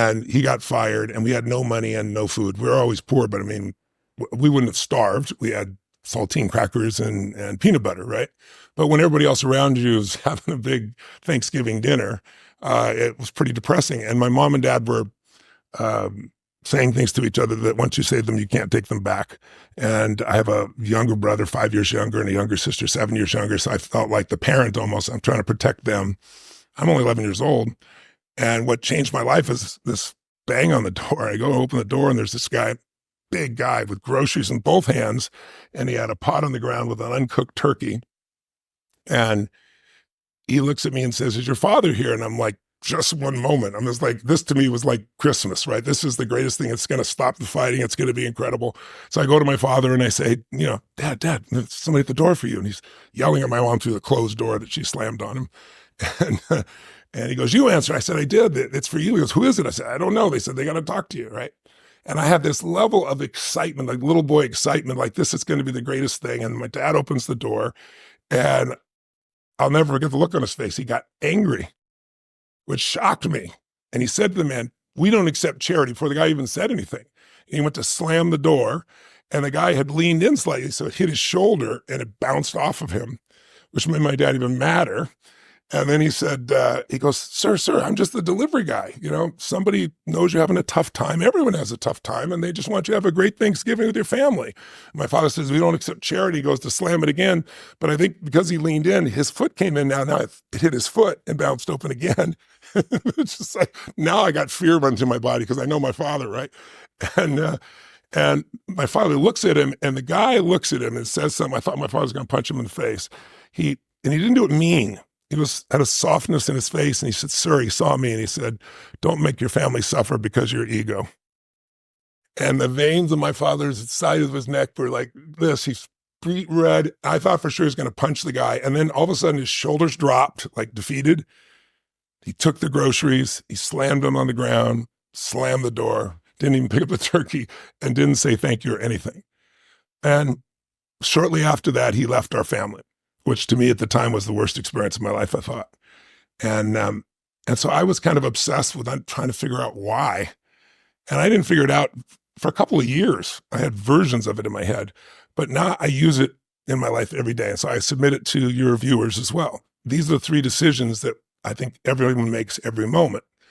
and he got fired, and we had no money and no food. We were always poor, but I mean, we wouldn't have starved. We had saltine crackers and peanut butter, right? But when everybody else around you was having a big Thanksgiving dinner, it was pretty depressing. And my mom and dad were saying things to each other that once you say them, you can't take them back. And I have a younger brother, 5 years younger, and a younger sister, 7 years younger. So I felt like the parent almost. I'm trying to protect them. I'm only 11 years old. And what changed my life is this bang on the door. I go open the door, and there's this guy, big guy with groceries in both hands. And he had a pot on the ground with an uncooked turkey. And he looks at me and says, "Is your father here?" And I'm like, just one moment. I'm just like, this to me was like Christmas, right? This is the greatest thing. It's going to stop the fighting. It's going to be incredible. So I go to my father and I say, Dad, there's somebody at the door for you. And he's yelling at my mom through the closed door that she slammed on him. And he goes, "You answer." I said, "I did. It's for you." He goes, "Who is it?" I said, "I don't know." They said, "They got to talk to you," right? And I had this level of excitement, like little boy excitement, like this is going to be the greatest thing. And my dad opens the door, and I'll never forget the look on his face. He got angry, which shocked me. And he said to the man, "We don't accept charity," before the guy even said anything. And he went to slam the door, and the guy had leaned in slightly, so it hit his shoulder, and it bounced off of him, which made my dad even madder. And then he said, he goes, sir, I'm just the delivery guy. Somebody knows you're having a tough time. Everyone has a tough time, and they just want you to have a great Thanksgiving with your family. My father says, "We don't accept charity." He goes to slam it again. But I think because he leaned in, his foot came in. Now it hit his foot and bounced open again. It's just like, now I got fear running through my body because I know my father, right? And my father looks at him, and the guy looks at him and says something. I thought my father was going to punch him in the face. And he didn't do it mean. He had a softness in his face, and he said, "Sir," he saw me, and he said, "Don't make your family suffer because of your ego." And the veins of my father's side of his neck were like this. He's beet red. I thought for sure he was going to punch the guy. And then all of a sudden his shoulders dropped, like defeated. He took the groceries, he slammed them on the ground, slammed the door, didn't even pick up the turkey, and didn't say thank you or anything. And shortly after that, he left our family, which to me at the time was the worst experience of my life, I thought. And so I was kind of obsessed with trying to figure out why. And I didn't figure it out for a couple of years. I had versions of it in my head, but now I use it in my life every day. And so I submit it to your viewers as well. These are the 3 decisions that I think everyone makes every moment.